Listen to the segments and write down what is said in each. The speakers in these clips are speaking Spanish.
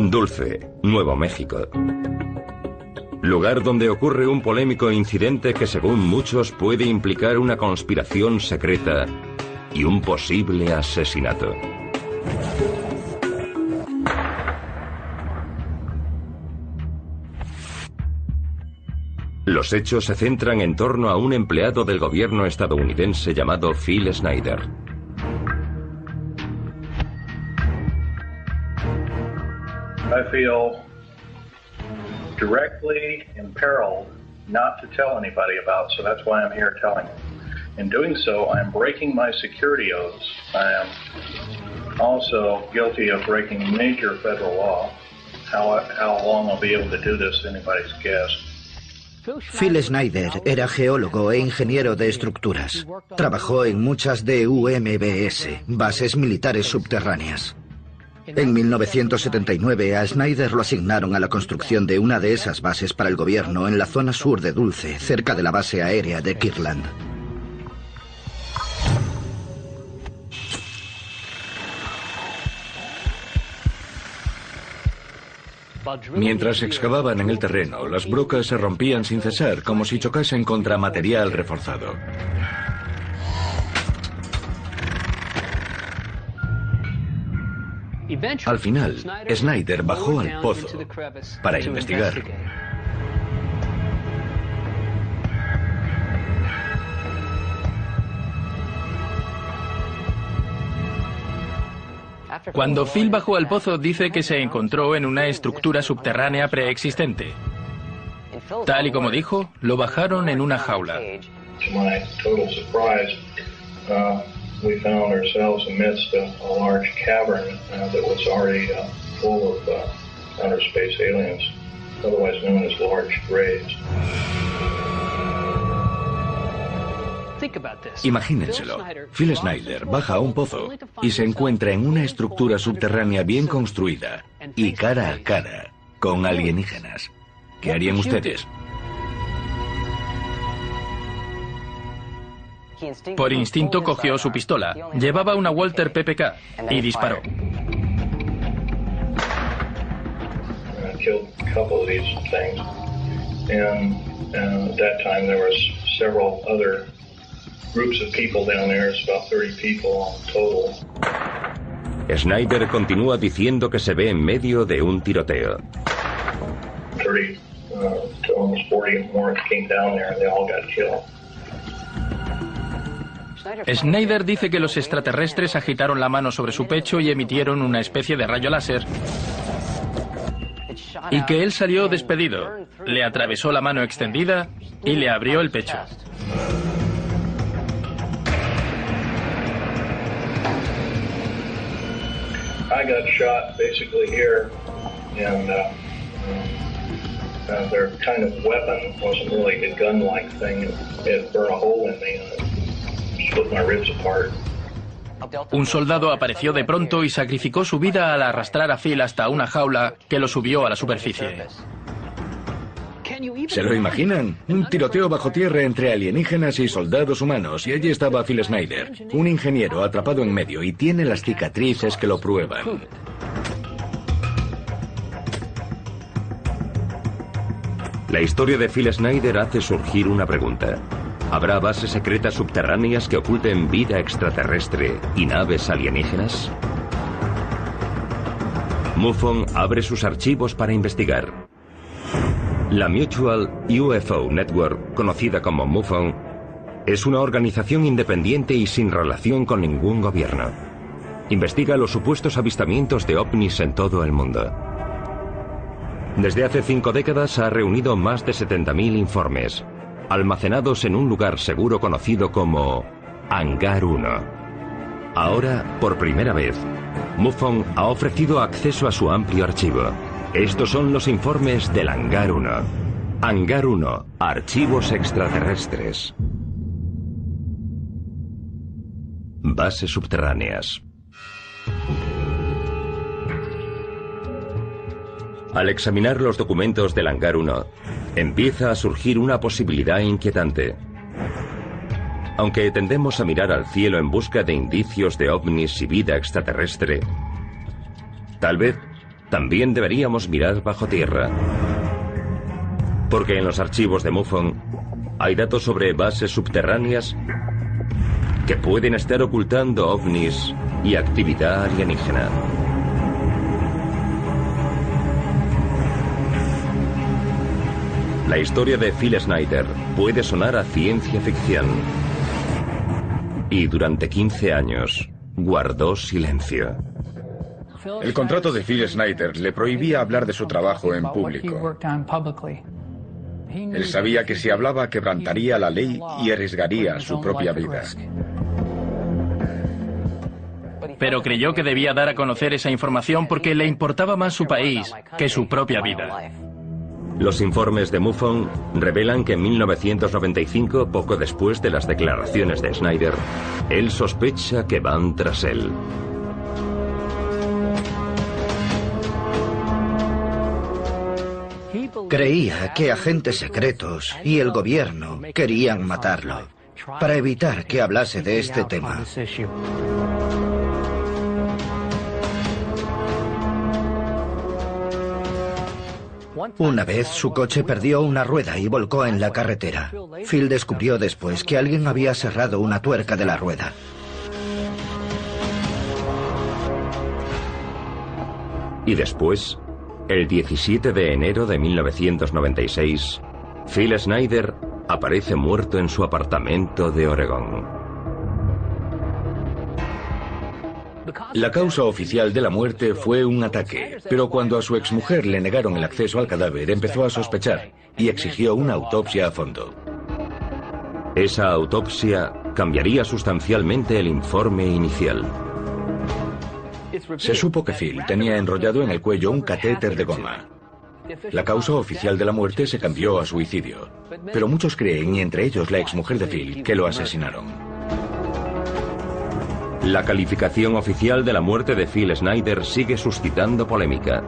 Dulce, Nuevo México. Lugar donde ocurre un polémico incidente que según muchos puede implicar una conspiración secreta y un posible asesinato. Los hechos se centran en torno a un empleado del gobierno estadounidense llamado Phil Schneider. I feel directly imperiled not to tell anybody about, so that's why I'm here telling you. In doing so, I'm breaking my security oaths. I am also guilty of breaking major federal law. How long I'll be able to do this is anybody's guess. Phil Schneider era geólogo e ingeniero de estructuras. Trabajó en muchas DUMBS, bases militares subterráneas. En 1979 a Schneider lo asignaron a la construcción de una de esas bases para el gobierno en la zona sur de Dulce, cerca de la base aérea de Kirtland. Mientras excavaban en el terreno, las brocas se rompían sin cesar, como si chocasen contra material reforzado. Al final, Schneider bajó al pozo para investigar. Cuando Phil bajó al pozo, dice que se encontró en una estructura subterránea preexistente. Tal y como dijo, lo bajaron en una jaula. We found ourselves amidst a large cavern that was already full of outer space aliens, otherwise known as large graves. Imagínenselo. Phil Schneider baja a un pozo y se encuentra en una estructura subterránea bien construida y cara a cara con alienígenas. ¿Qué harían ustedes? Por instinto cogió su pistola. Llevaba una Walter PPK y disparó. Schneider continúa diciendo que se ve en medio de un tiroteo. Schneider dice que los extraterrestres agitaron la mano sobre su pecho y emitieron una especie de rayo láser, y que él salió despedido, le atravesó la mano extendida y le abrió el pecho. I got shot basically here, and their kind of weapon wasn't really a gun-like thing. It burned a hole in me and split my ribs apart. Un soldado apareció de pronto y sacrificó su vida al arrastrar a Phil hasta una jaula que lo subió a la superficie. ¿Se lo imaginan? Un tiroteo bajo tierra entre alienígenas y soldados humanos, y allí estaba Phil Schneider, un ingeniero atrapado en medio, y tiene las cicatrices que lo prueban. La historia de Phil Schneider hace surgir una pregunta. ¿Habrá bases secretas subterráneas que oculten vida extraterrestre y naves alienígenas? MUFON abre sus archivos para investigar. La Mutual UFO Network, conocida como MUFON, es una organización independiente y sin relación con ningún gobierno. Investiga los supuestos avistamientos de ovnis en todo el mundo. Desde hace 5 décadas ha reunido más de 70.000 informes, almacenados en un lugar seguro conocido como Hangar 1. Ahora, por primera vez, MUFON ha ofrecido acceso a su amplio archivo. Estos son los informes del Hangar 1. Hangar 1, archivos extraterrestres. Bases subterráneas. Al examinar los documentos del Hangar 1, empieza a surgir una posibilidad inquietante. Aunque tendemos a mirar al cielo en busca de indicios de ovnis y vida extraterrestre, tal vez también deberíamos mirar bajo tierra. Porque en los archivos de MUFON hay datos sobre bases subterráneas que pueden estar ocultando ovnis y actividad alienígena. La historia de Phil Schneider puede sonar a ciencia ficción. Y durante 15 años guardó silencio. El contrato de Phil Schneider le prohibía hablar de su trabajo en público. Él sabía que si hablaba quebrantaría la ley y arriesgaría su propia vida. Pero creyó que debía dar a conocer esa información porque le importaba más su país que su propia vida. Los informes de MUFON revelan que en 1995, poco después de las declaraciones de Schneider, él sospecha que van tras él. Creía que agentes secretos y el gobierno querían matarlo para evitar que hablase de este tema. Una vez su coche perdió una rueda y volcó en la carretera. Phil descubrió después que alguien había cerrado una tuerca de la rueda. Y después, el 17 de enero de 1996, Phil Schneider aparece muerto en su apartamento de Oregón. La causa oficial de la muerte fue un ataque, pero cuando a su exmujer le negaron el acceso al cadáver, empezó a sospechar y exigió una autopsia a fondo. Esa autopsia cambiaría sustancialmente el informe inicial. Se supo que Phil tenía enrollado en el cuello un catéter de goma. La causa oficial de la muerte se cambió a suicidio, pero muchos creen, y entre ellos la exmujer de Phil, que lo asesinaron. La calificación oficial de la muerte de Phil Schneider sigue suscitando polémica,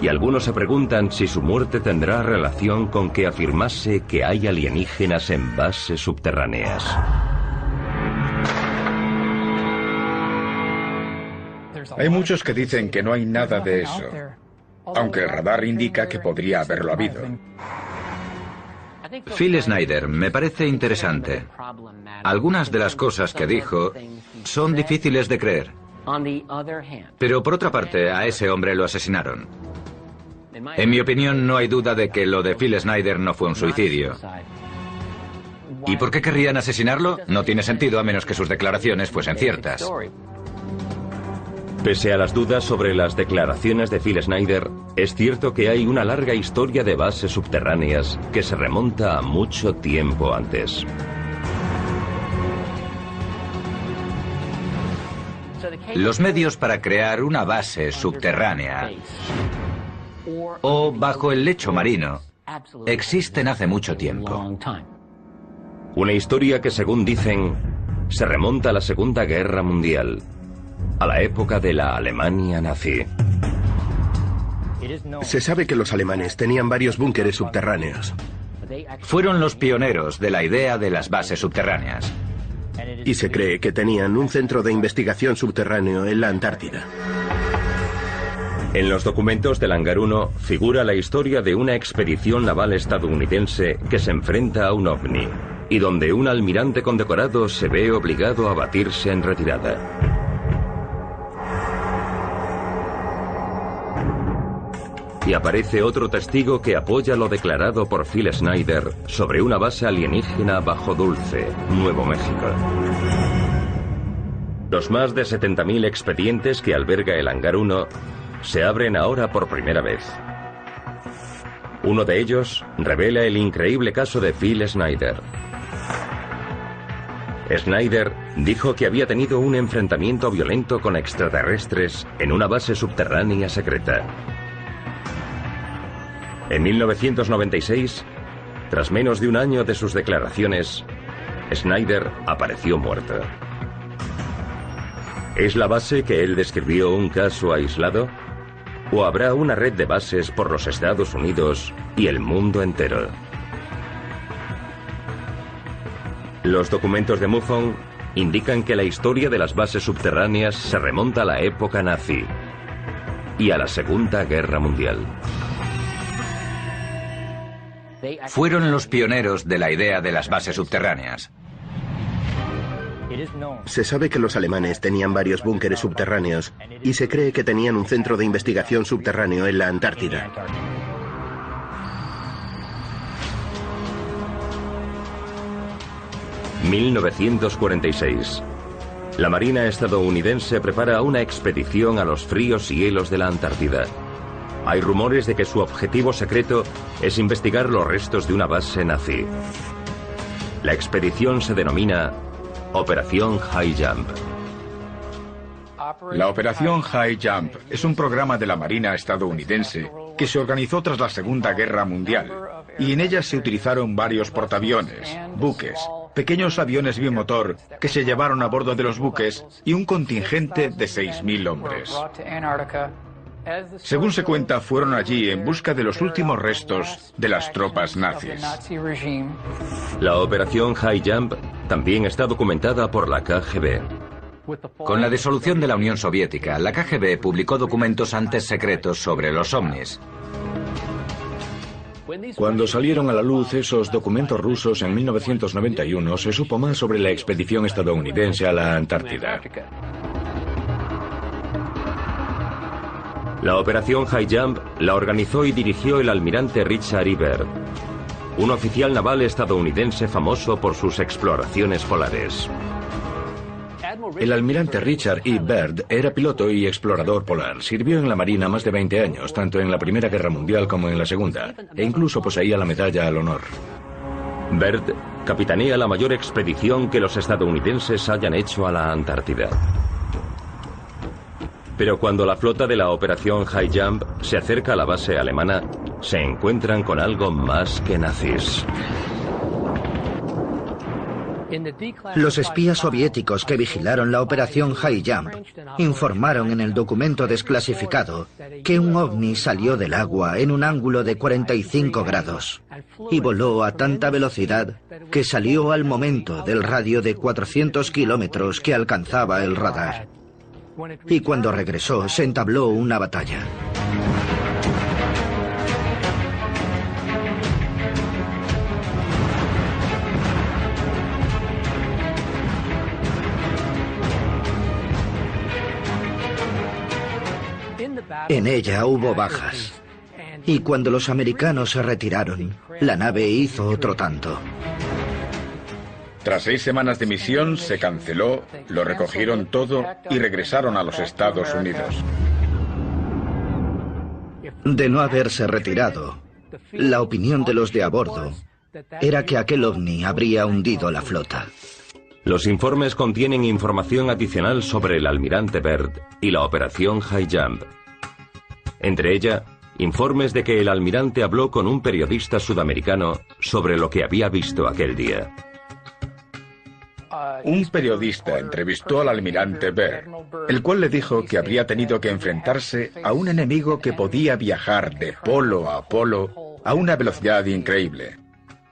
y algunos se preguntan si su muerte tendrá relación con que afirmase que hay alienígenas en bases subterráneas. Hay muchos que dicen que no hay nada de eso, aunque el radar indica que podría haberlo habido. Phil Schneider me parece interesante. Algunas de las cosas que dijo son difíciles de creer. Pero por otra parte, a ese hombre lo asesinaron. En mi opinión, no hay duda de que lo de Phil Schneider no fue un suicidio. ¿Y por qué querrían asesinarlo? No tiene sentido a menos que sus declaraciones fuesen ciertas. Pese a las dudas sobre las declaraciones de Phil Schneider, es cierto que hay una larga historia de bases subterráneas que se remonta a mucho tiempo antes. Los medios para crear una base subterránea o bajo el lecho marino existen hace mucho tiempo. Una historia que, según dicen, se remonta a la Segunda Guerra Mundial, a la época de la Alemania nazi. Se sabe que los alemanes tenían varios búnkeres subterráneos. Fueron los pioneros de la idea de las bases subterráneas. Y se cree que tenían un centro de investigación subterráneo en la Antártida. En los documentos del Hangar 1 figura la historia de una expedición naval estadounidense que se enfrenta a un ovni, y donde un almirante condecorado se ve obligado a batirse en retirada. Y aparece otro testigo que apoya lo declarado por Phil Schneider sobre una base alienígena bajo Dulce, Nuevo México. Los más de 70.000 expedientes que alberga el Hangar 1 se abren ahora por primera vez. Uno de ellos revela el increíble caso de Phil Schneider. Schneider dijo que había tenido un enfrentamiento violento con extraterrestres en una base subterránea secreta. En 1996, tras menos de un año de sus declaraciones, Schneider apareció muerto. ¿Es la base que él describió un caso aislado? ¿O habrá una red de bases por los Estados Unidos y el mundo entero? Los documentos de MUFON indican que la historia de las bases subterráneas se remonta a la época nazi. y a la Segunda Guerra Mundial. Fueron los pioneros de la idea de las bases subterráneas. Se sabe que los alemanes tenían varios búnkeres subterráneos y se cree que tenían un centro de investigación subterráneo en la Antártida. ...1946... La Marina estadounidense prepara una expedición a los fríos hielos de la Antártida. Hay rumores de que su objetivo secreto es investigar los restos de una base nazi. La expedición se denomina Operación High Jump. La Operación High Jump es un programa de la Marina estadounidense que se organizó tras la Segunda Guerra Mundial, y en ella se utilizaron varios portaaviones, buques, pequeños aviones bimotor que se llevaron a bordo de los buques y un contingente de 6.000 hombres. Según se cuenta, fueron allí en busca de los últimos restos de las tropas nazis. La Operación High Jump también está documentada por la KGB. Con la disolución de la Unión Soviética, la KGB publicó documentos antes secretos sobre los ovnis. Cuando salieron a la luz esos documentos rusos en 1991, se supo más sobre la expedición estadounidense a la Antártida. La Operación High Jump la organizó y dirigió el almirante Richard E. Byrd, un oficial naval estadounidense famoso por sus exploraciones polares. El almirante Richard E. Byrd era piloto y explorador polar. Sirvió en la Marina más de 20 años, tanto en la Primera Guerra Mundial como en la Segunda, e incluso poseía la Medalla al Honor. Byrd capitanea la mayor expedición que los estadounidenses hayan hecho a la Antártida. Pero cuando la flota de la Operación High Jump se acerca a la base alemana, se encuentran con algo más que nazis. Los espías soviéticos que vigilaron la Operación High Jump informaron en el documento desclasificado que un ovni salió del agua en un ángulo de 45 grados y voló a tanta velocidad que salió al momento del radio de 400 kilómetros que alcanzaba el radar. Y cuando regresó, se entabló una batalla. En ella hubo bajas. Y cuando los americanos se retiraron, la nave hizo otro tanto. Tras 6 semanas de misión, se canceló, lo recogieron todo y regresaron a los Estados Unidos. De no haberse retirado, la opinión de los de a bordo era que aquel ovni habría hundido la flota. Los informes contienen información adicional sobre el almirante Byrd y la Operación High Jump. Entre ella, informes de que el almirante habló con un periodista sudamericano sobre lo que había visto aquel día. Un periodista entrevistó al almirante Byrd, el cual le dijo que habría tenido que enfrentarse a un enemigo que podía viajar de polo a polo a una velocidad increíble.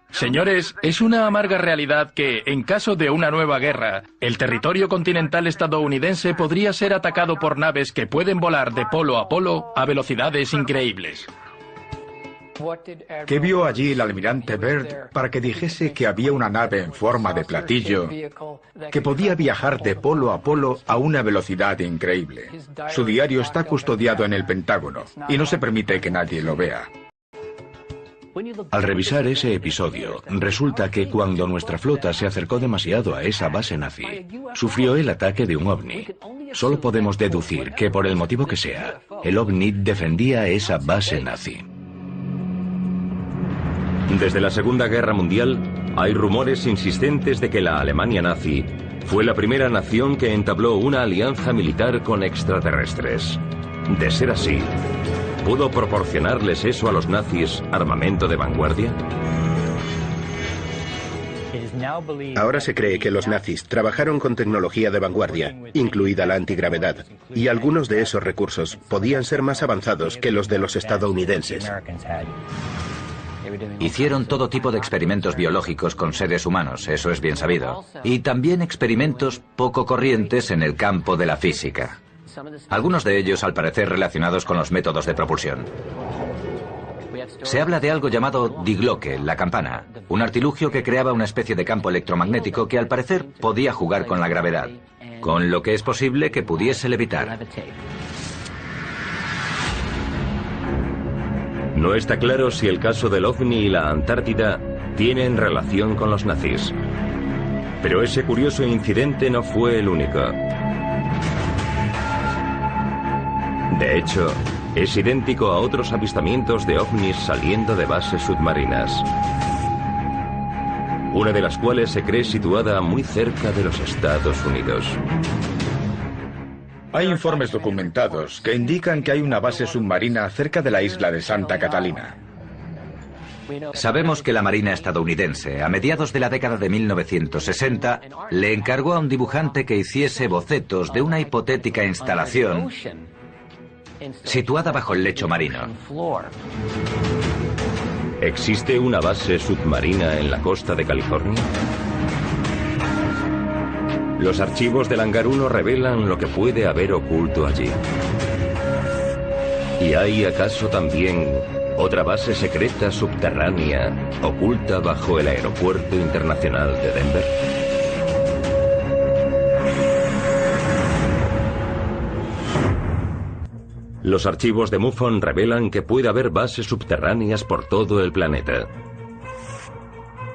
Señores, es una amarga realidad que, en caso de una nueva guerra, el territorio continental estadounidense podría ser atacado por naves que pueden volar de polo a velocidades increíbles. ¿Qué vio allí el almirante Byrd para que dijese que había una nave en forma de platillo que podía viajar de polo a una velocidad increíble? Su diario está custodiado en el Pentágono y no se permite que nadie lo vea. Al revisar ese episodio, resulta que cuando nuestra flota se acercó demasiado a esa base nazi, sufrió el ataque de un ovni. Solo podemos deducir que, por el motivo que sea, el ovni defendía esa base nazi. Desde la Segunda Guerra Mundial, hay rumores insistentes de que la Alemania nazi fue la primera nación que entabló una alianza militar con extraterrestres. De ser así, ¿pudo proporcionarles eso a los nazis armamento de vanguardia? Ahora se cree que los nazis trabajaron con tecnología de vanguardia, incluida la antigravedad, y algunos de esos recursos podían ser más avanzados que los de los estadounidenses. Hicieron todo tipo de experimentos biológicos con seres humanos, eso es bien sabido. Y también experimentos poco corrientes en el campo de la física. algunos de ellos al parecer relacionados con los métodos de propulsión. Se habla de algo llamado Die Glocke, la campana, un artilugio que creaba una especie de campo electromagnético que al parecer podía jugar con la gravedad, con lo que es posible que pudiese levitar. No está claro si el caso del OVNI y la Antártida tienen relación con los nazis. Pero ese curioso incidente no fue el único. De hecho, es idéntico a otros avistamientos de ovnis saliendo de bases submarinas, una de las cuales se cree situada muy cerca de los Estados Unidos. Hay informes documentados que indican que hay una base submarina cerca de la isla de Santa Catalina. Sabemos que la Marina estadounidense, a mediados de la década de 1960, le encargó a un dibujante que hiciese bocetos de una hipotética instalación situada bajo el lecho marino. ¿Existe una base submarina en la costa de California? Los archivos del Hangar 1 revelan lo que puede haber oculto allí. ¿Y hay acaso también otra base secreta subterránea oculta bajo el Aeropuerto Internacional de Denver? Los archivos de MUFON revelan que puede haber bases subterráneas por todo el planeta.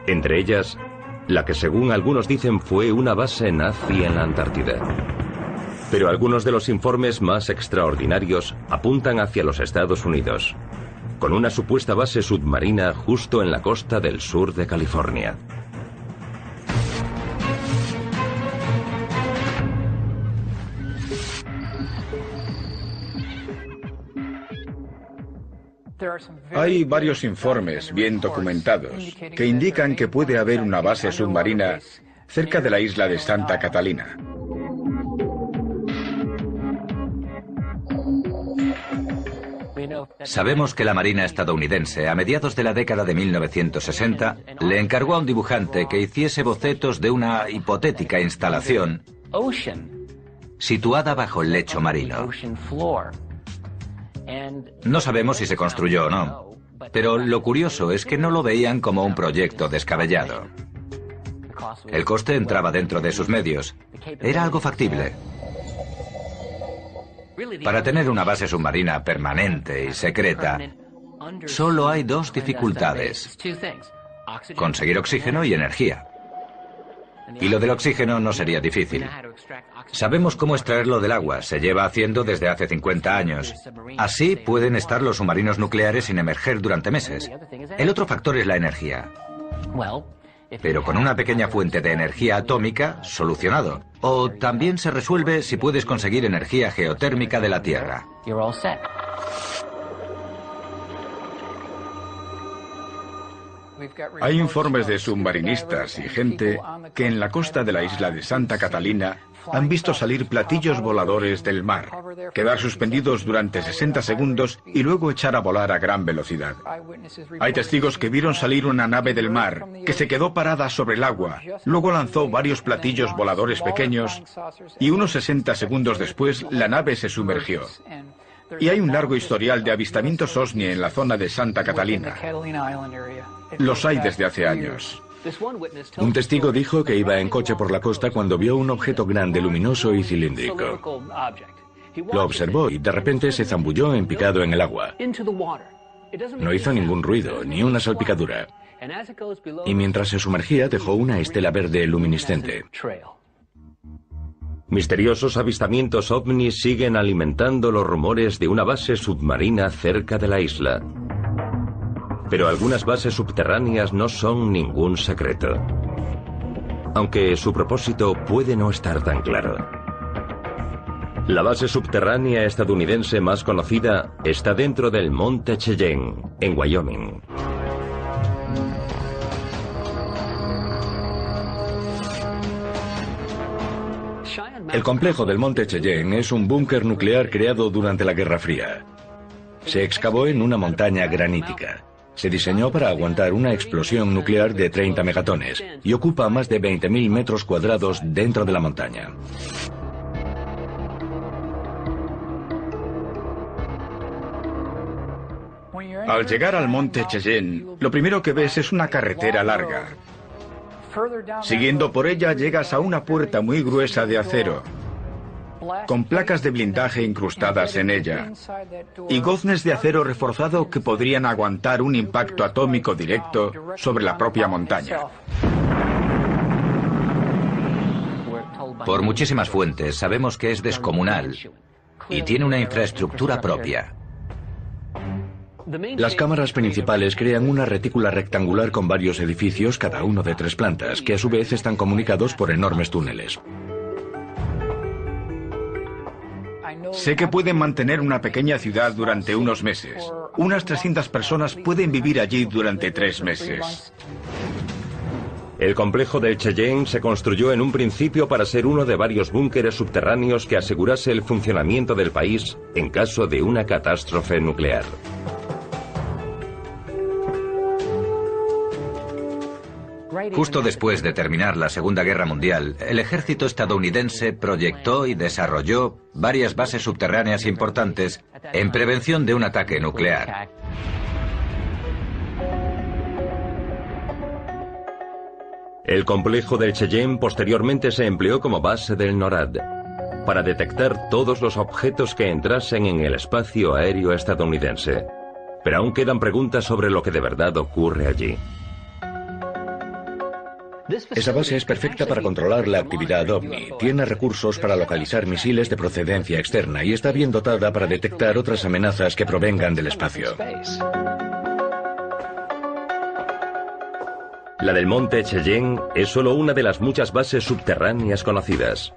Entre ellas, la que según algunos dicen fue una base nazi en la Antártida. Pero algunos de los informes más extraordinarios apuntan hacia los Estados Unidos, con una supuesta base submarina justo en la costa del sur de California. Hay varios informes bien documentados que indican que puede haber una base submarina cerca de la isla de Santa Catalina. Sabemos que la Marina estadounidense, a mediados de la década de 1960, le encargó a un dibujante que hiciese bocetos de una hipotética instalación situada bajo el lecho marino. No sabemos si se construyó o no, pero lo curioso es que no lo veían como un proyecto descabellado. El coste entraba dentro de sus medios. Era algo factible. Para tener una base submarina permanente y secreta, solo hay dos dificultades: conseguir oxígeno y energía. Y lo del oxígeno no sería difícil. Sabemos cómo extraerlo del agua, se lleva haciendo desde hace 50 años. Así pueden estar los submarinos nucleares sin emerger durante meses. El otro factor es la energía. Pero con una pequeña fuente de energía atómica, solucionado. O también se resuelve si puedes conseguir energía geotérmica de la Tierra. Hay informes de submarinistas y gente que en la costa de la isla de Santa Catalina han visto salir platillos voladores del mar, quedar suspendidos durante 60 segundos y luego echar a volar a gran velocidad. Hay testigos que vieron salir una nave del mar que se quedó parada sobre el agua, luego lanzó varios platillos voladores pequeños y unos 60 segundos después la nave se sumergió. Y hay un largo historial de avistamientos OVNI en la zona de Santa Catalina. Los hay desde hace años. Un testigo dijo que iba en coche por la costa cuando vio un objeto grande, luminoso y cilíndrico. Lo observó y de repente se zambulló en picado en el agua. No hizo ningún ruido, ni una salpicadura. Y mientras se sumergía dejó una estela verde luminiscente. Misteriosos avistamientos OVNI siguen alimentando los rumores de una base submarina cerca de la isla. Pero algunas bases subterráneas no son ningún secreto, aunque su propósito puede no estar tan claro. La base subterránea estadounidense más conocida está dentro del Monte Cheyenne, en Wyoming. El complejo del Monte Cheyenne es un búnker nuclear creado durante la Guerra Fría. Se excavó en una montaña granítica. Se diseñó para aguantar una explosión nuclear de 30 megatones y ocupa más de 20.000 metros cuadrados dentro de la montaña. Al llegar al monte Cheyenne, lo primero que ves es una carretera larga. Siguiendo por ella llegas a una puerta muy gruesa de acero, con placas de blindaje incrustadas en ella, y goznes de acero reforzado que podrían aguantar un impacto atómico directo sobre la propia montaña. Por muchísimas fuentes sabemos que es descomunal y tiene una infraestructura propia. Las cámaras principales crean una retícula rectangular con varios edificios, cada uno de 3 plantas, que a su vez están comunicados por enormes túneles. Sé que pueden mantener una pequeña ciudad durante unos meses. Unas 300 personas pueden vivir allí durante 3 meses. El complejo del Cheyenne se construyó en un principio para ser uno de varios búnkeres subterráneos que asegurase el funcionamiento del país en caso de una catástrofe nuclear. Justo después de terminar la Segunda Guerra Mundial, el ejército estadounidense proyectó y desarrolló varias bases subterráneas importantes en prevención de un ataque nuclear. El complejo del Cheyenne posteriormente se empleó como base del NORAD, para detectar todos los objetos que entrasen en el espacio aéreo estadounidense. Pero aún quedan preguntas sobre lo que de verdad ocurre allí. Esa base es perfecta para controlar la actividad OVNI. Tiene recursos para localizar misiles de procedencia externa y está bien dotada para detectar otras amenazas que provengan del espacio. La del monte Cheyenne es solo una de las muchas bases subterráneas conocidas.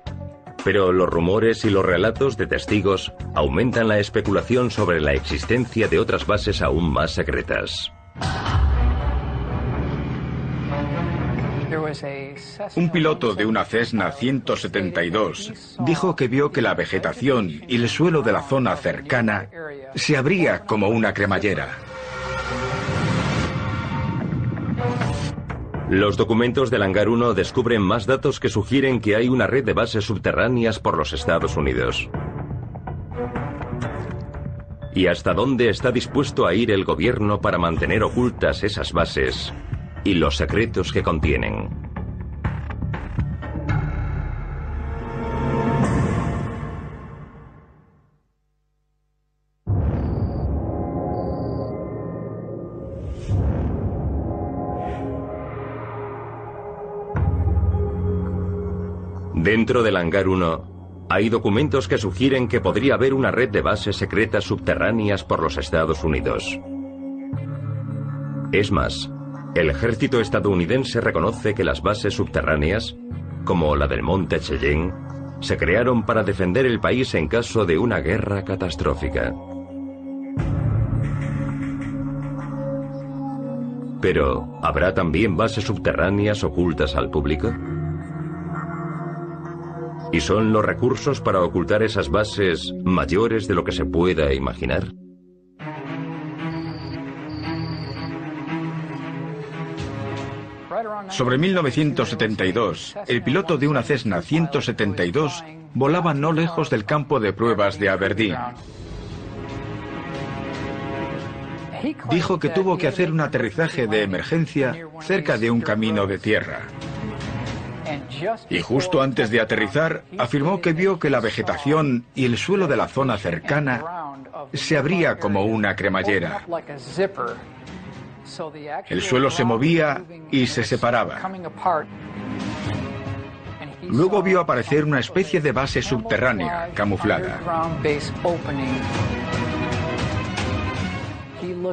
Pero los rumores y los relatos de testigos aumentan la especulación sobre la existencia de otras bases aún más secretas. Un piloto de una Cessna 172 dijo que vio que la vegetación y el suelo de la zona cercana se abría como una cremallera. Los documentos del Hangar 1 descubren más datos que sugieren que hay una red de bases subterráneas por los Estados Unidos. ¿Y hasta dónde está dispuesto a ir el gobierno para mantener ocultas esas bases y los secretos que contienen? Dentro del Hangar 1 hay documentos que sugieren que podría haber una red de bases secretas subterráneas por los Estados Unidos. Es más, el ejército estadounidense reconoce que las bases subterráneas, como la del monte Cheyenne, se crearon para defender el país en caso de una guerra catastrófica. Pero, ¿habrá también bases subterráneas ocultas al público? ¿Y son los recursos para ocultar esas bases mayores de lo que se pueda imaginar? Sobre 1972, el piloto de una Cessna 172 volaba no lejos del campo de pruebas de Aberdeen. Dijo que tuvo que hacer un aterrizaje de emergencia cerca de un camino de tierra. Y justo antes de aterrizar, afirmó que vio que la vegetación y el suelo de la zona cercana se abría como una cremallera. El suelo se movía y se separaba. Luego vio aparecer una especie de base subterránea, camuflada.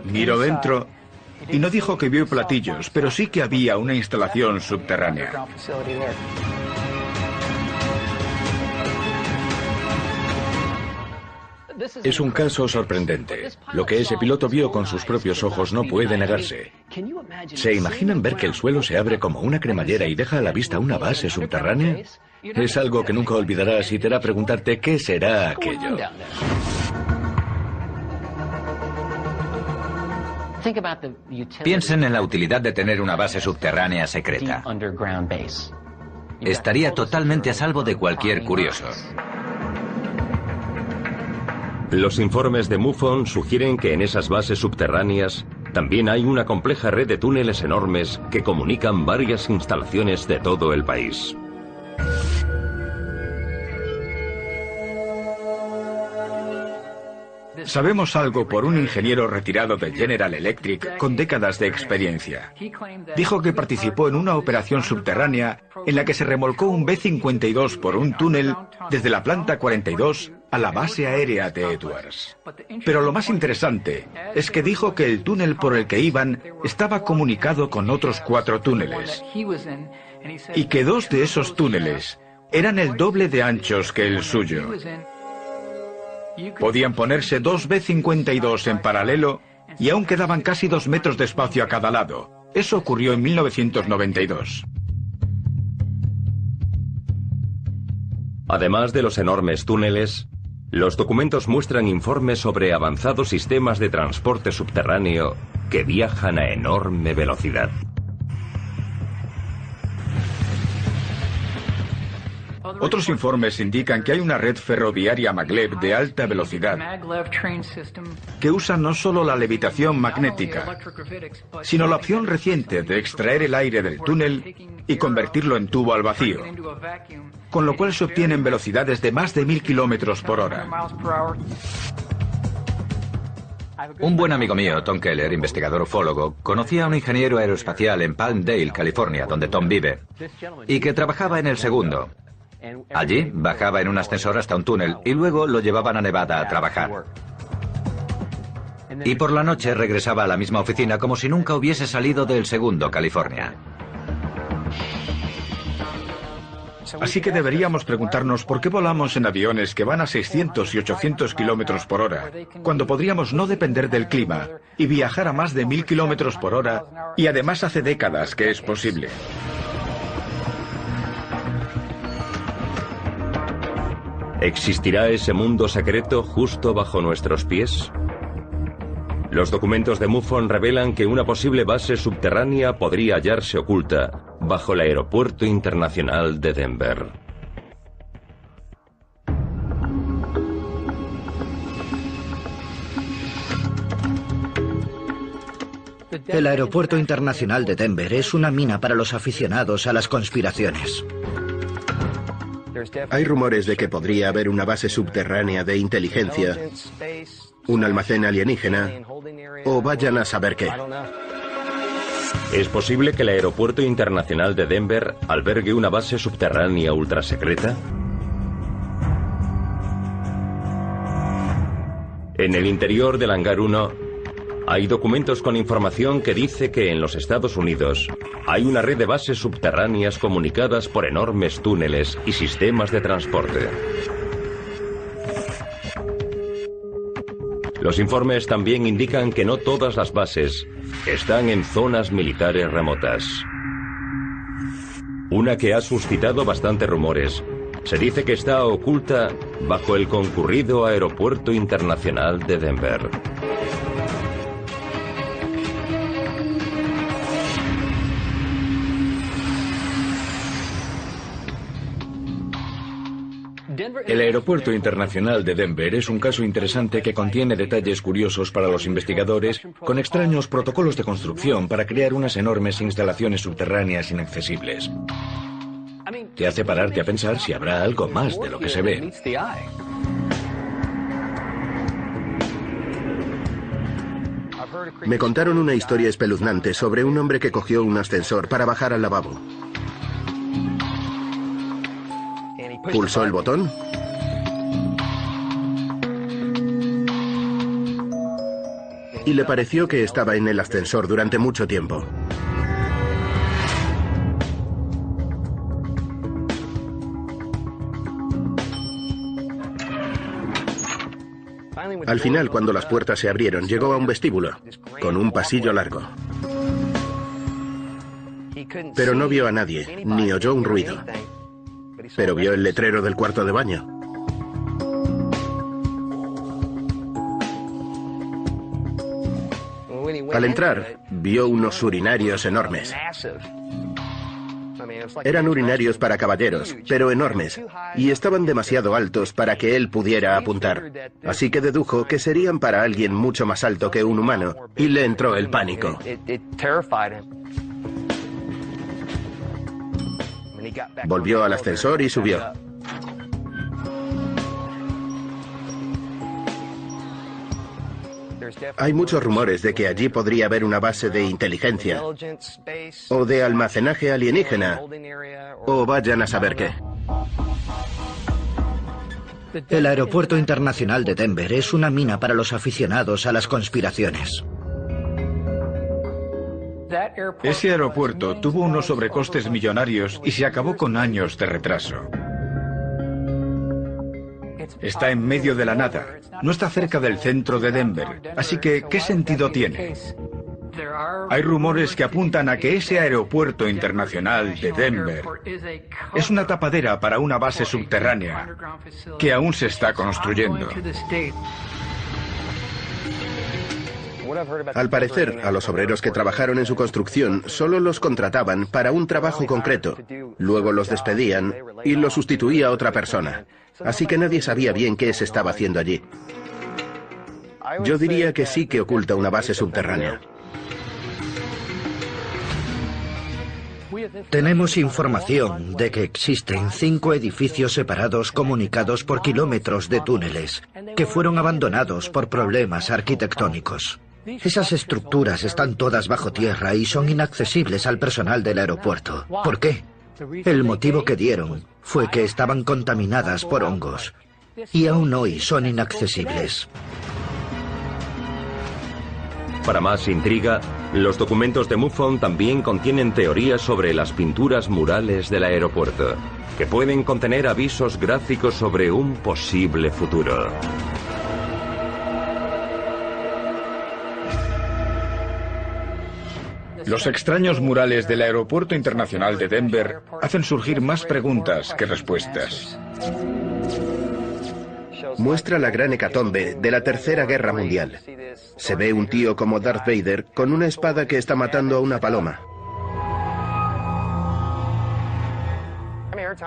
Miró dentro y no dijo que vio platillos, pero sí que había una instalación subterránea. Es un caso sorprendente. Lo que ese piloto vio con sus propios ojos no puede negarse. ¿Se imaginan ver que el suelo se abre como una cremallera y deja a la vista una base subterránea? Es algo que nunca olvidarás y te hará preguntarte qué será aquello. Piensen en la utilidad de tener una base subterránea secreta. Estaría totalmente a salvo de cualquier curioso. Los informes de MUFON sugieren que en esas bases subterráneas también hay una compleja red de túneles enormes que comunican varias instalaciones de todo el país. Sabemos algo por un ingeniero retirado de General Electric con décadas de experiencia. Dijo que participó en una operación subterránea en la que se remolcó un B-52 por un túnel desde la planta 42 a la base aérea de Edwards. Pero lo más interesante es que dijo que el túnel por el que iban estaba comunicado con otros 4 túneles y que 2 de esos túneles eran el doble de anchos que el suyo. Podían ponerse 2 B-52 en paralelo y aún quedaban casi 2 metros de espacio a cada lado. Eso ocurrió en 1992. Además de los enormes túneles, los documentos muestran informes sobre avanzados sistemas de transporte subterráneo que viajan a enorme velocidad. Otros informes indican que hay una red ferroviaria maglev de alta velocidad que usa no solo la levitación magnética, sino la opción reciente de extraer el aire del túnel y convertirlo en tubo al vacío, con lo cual se obtienen velocidades de más de 1000 kilómetros por hora. Un buen amigo mío, Tom Keller, investigador ufólogo, conocía a un ingeniero aeroespacial en Palmdale, California, donde Tom vive, y que trabajaba en el segundo. Allí bajaba en un ascensor hasta un túnel y luego lo llevaban a Nevada a trabajar. Y por la noche regresaba a la misma oficina como si nunca hubiese salido del segundo, California. Así que deberíamos preguntarnos por qué volamos en aviones que van a 600 y 800 kilómetros por hora, cuando podríamos no depender del clima y viajar a más de 1000 kilómetros por hora, y además hace décadas que es posible. ¿Existirá ese mundo secreto justo bajo nuestros pies? Los documentos de MUFON revelan que una posible base subterránea podría hallarse oculta bajo el Aeropuerto Internacional de Denver. El Aeropuerto Internacional de Denver es una mina para los aficionados a las conspiraciones. Hay rumores de que podría haber una base subterránea de inteligencia, un almacén alienígena, o vayan a saber qué. ¿Es posible que el Aeropuerto Internacional de Denver albergue una base subterránea ultrasecreta? En el interior del Hangar 1 hay documentos con información que dice que en los Estados Unidos hay una red de bases subterráneas comunicadas por enormes túneles y sistemas de transporte. Los informes también indican que no todas las bases están en zonas militares remotas. Una que ha suscitado bastantes rumores se dice que está oculta bajo el concurrido Aeropuerto Internacional de Denver. El Aeropuerto Internacional de Denver es un caso interesante que contiene detalles curiosos para los investigadores, con extraños protocolos de construcción para crear unas enormes instalaciones subterráneas inaccesibles. Te hace pararte a pensar si habrá algo más de lo que se ve. Me contaron una historia espeluznante sobre un hombre que cogió un ascensor para bajar al lavabo. Pulsó el botón y le pareció que estaba en el ascensor durante mucho tiempo. Al final, cuando las puertas se abrieron, llegó a un vestíbulo, con un pasillo largo. Pero no vio a nadie, ni oyó un ruido. Pero vio el letrero del cuarto de baño. Al entrar, vio unos urinarios enormes. Eran urinarios para caballeros, pero enormes, y estaban demasiado altos para que él pudiera apuntar. Así que dedujo que serían para alguien mucho más alto que un humano, y le entró el pánico. Volvió al ascensor y subió. Hay muchos rumores de que allí podría haber una base de inteligencia, o de almacenaje alienígena, o vayan a saber qué. El Aeropuerto Internacional de Denver es una mina para los aficionados a las conspiraciones. Ese aeropuerto tuvo unos sobrecostes millonarios y se acabó con años de retraso. Está en medio de la nada, no está cerca del centro de Denver, así que ¿qué sentido tiene? Hay rumores que apuntan a que ese aeropuerto internacional de Denver es una tapadera para una base subterránea que aún se está construyendo. Al parecer, a los obreros que trabajaron en su construcción solo los contrataban para un trabajo concreto. Luego los despedían y los sustituía otra persona. Así que nadie sabía bien qué se estaba haciendo allí. Yo diría que sí que oculta una base subterránea. Tenemos información de que existen 5 edificios separados comunicados por kilómetros de túneles, que fueron abandonados por problemas arquitectónicos. Esas estructuras están todas bajo tierra y son inaccesibles al personal del aeropuerto. ¿Por qué? El motivo que dieron fue que estaban contaminadas por hongos, y aún hoy son inaccesibles. Para más intriga, los documentos de MUFON también contienen teorías sobre las pinturas murales del aeropuerto, que pueden contener avisos gráficos sobre un posible futuro. Los extraños murales del Aeropuerto Internacional de Denver hacen surgir más preguntas que respuestas. Muestra la gran hecatombe de la Tercera Guerra Mundial. Se ve un tío como Darth Vader con una espada que está matando a una paloma.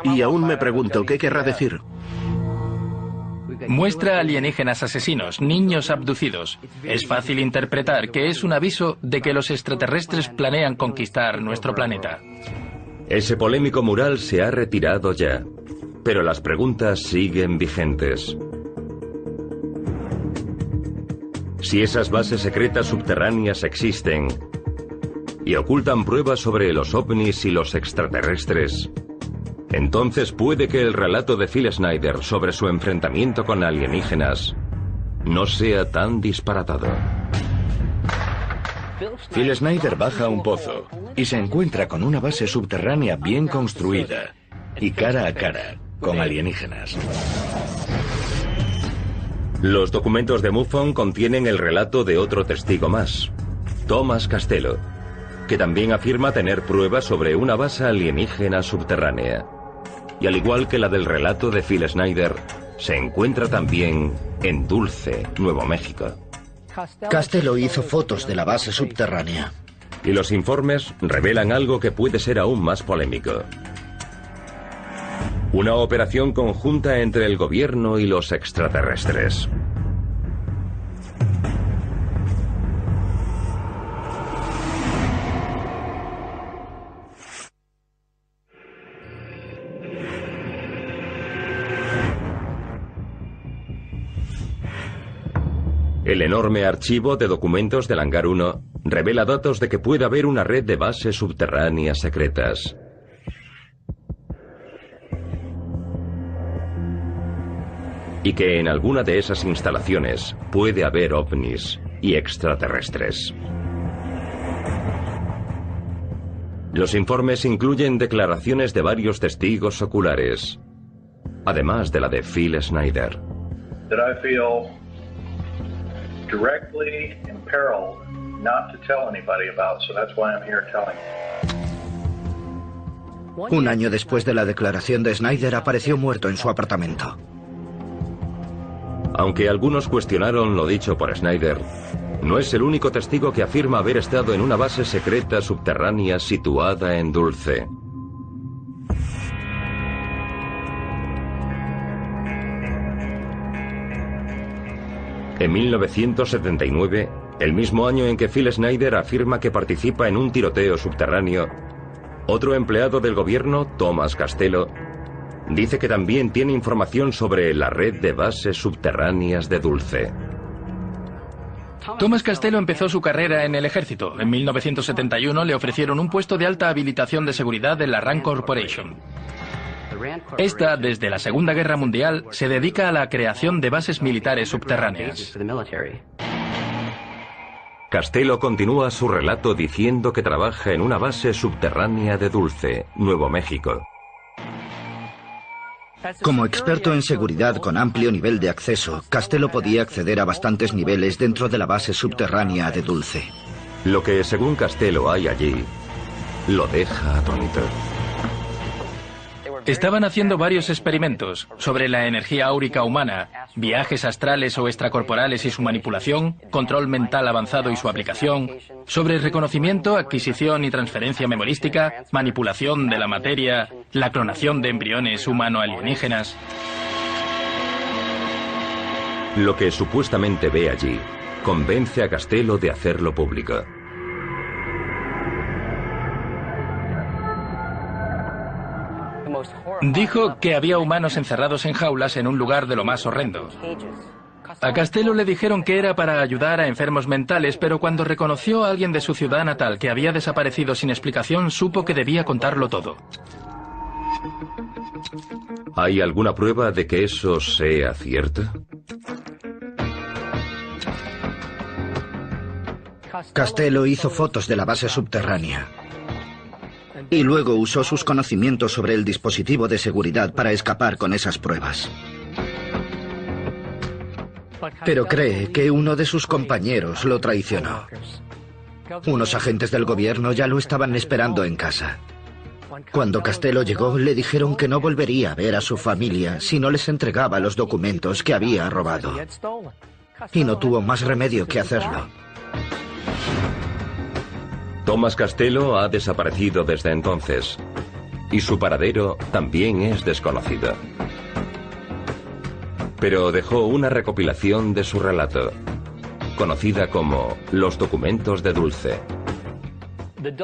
Y aún me pregunto qué querrá decir. Muestra alienígenas asesinos, niños abducidos. Es fácil interpretar que es un aviso de que los extraterrestres planean conquistar nuestro planeta. Ese polémico mural se ha retirado ya, pero las preguntas siguen vigentes. Si esas bases secretas subterráneas existen y ocultan pruebas sobre los ovnis y los extraterrestres, entonces puede que el relato de Phil Schneider sobre su enfrentamiento con alienígenas no sea tan disparatado. Phil Schneider baja a un pozo y se encuentra con una base subterránea bien construida y cara a cara con alienígenas. Los documentos de MUFON contienen el relato de otro testigo más, Thomas Castello, que también afirma tener pruebas sobre una base alienígena subterránea. Y al igual que la del relato de Phil Schneider, se encuentra también en Dulce, Nuevo México. Castello hizo fotos de la base subterránea. Y los informes revelan algo que puede ser aún más polémico. Una operación conjunta entre el gobierno y los extraterrestres. El enorme archivo de documentos del Hangar 1 revela datos de que puede haber una red de bases subterráneas secretas. Y que en alguna de esas instalaciones puede haber ovnis y extraterrestres. Los informes incluyen declaraciones de varios testigos oculares, además de la de Phil Schneider. Directly imperiled not to tell anybody about, so that's why I'm here telling you. Un año después de la declaración de Schneider, apareció muerto en su apartamento. Aunque algunos cuestionaron lo dicho por Schneider, no es el único testigo que afirma haber estado en una base secreta subterránea situada en Dulce. En 1979, el mismo año en que Phil Schneider afirma que participa en un tiroteo subterráneo, otro empleado del gobierno, Thomas Castello, dice que también tiene información sobre la red de bases subterráneas de Dulce. Thomas Castello empezó su carrera en el ejército. En 1971 le ofrecieron un puesto de alta habilitación de seguridad en la Rand Corporation. Esta, desde la Segunda Guerra Mundial, se dedica a la creación de bases militares subterráneas. Castello continúa su relato diciendo que trabaja en una base subterránea de Dulce, Nuevo México. Como experto en seguridad con amplio nivel de acceso, Castello podía acceder a bastantes niveles dentro de la base subterránea de Dulce. Lo que, según Castello, hay allí, lo deja atónito. Estaban haciendo varios experimentos sobre la energía áurica humana, viajes astrales o extracorporales y su manipulación, control mental avanzado y su aplicación, sobre reconocimiento, adquisición y transferencia memorística, manipulación de la materia, la clonación de embriones humano-alienígenas. Lo que supuestamente ve allí convence a Castello de hacerlo público. Dijo que había humanos encerrados en jaulas en un lugar de lo más horrendo. A Castello le dijeron que era para ayudar a enfermos mentales, pero cuando reconoció a alguien de su ciudad natal que había desaparecido sin explicación, supo que debía contarlo todo. ¿Hay alguna prueba de que eso sea cierto? Castello hizo fotos de la base subterránea y luego usó sus conocimientos sobre el dispositivo de seguridad para escapar con esas pruebas. Pero cree que uno de sus compañeros lo traicionó. Unos agentes del gobierno ya lo estaban esperando en casa. Cuando Castello llegó, le dijeron que no volvería a ver a su familia si no les entregaba los documentos que había robado. Y no tuvo más remedio que hacerlo. Thomas Castello ha desaparecido desde entonces, y su paradero también es desconocido. Pero dejó una recopilación de su relato, conocida como Los documentos de Dulce.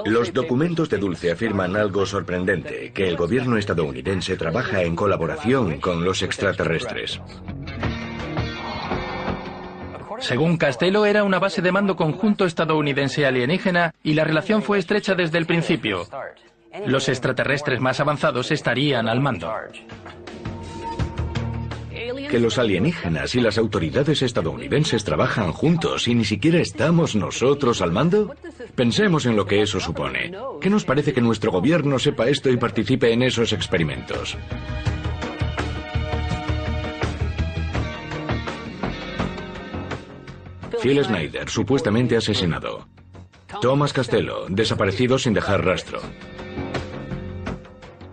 Los documentos de Dulce afirman algo sorprendente, que el gobierno estadounidense trabaja en colaboración con los extraterrestres. Según Castello, era una base de mando conjunto estadounidense alienígena y la relación fue estrecha desde el principio. Los extraterrestres más avanzados estarían al mando. Que los alienígenas y las autoridades estadounidenses trabajan juntos y ni siquiera estamos nosotros al mando. Pensemos en lo que eso supone. ¿Qué nos parece que nuestro gobierno sepa esto y participe en esos experimentos? Phil Schneider, supuestamente asesinado. Thomas Castello, desaparecido sin dejar rastro.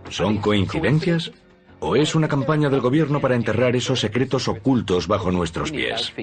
¿Son coincidencias? ¿O es una campaña del gobierno para enterrar esos secretos ocultos bajo nuestros pies?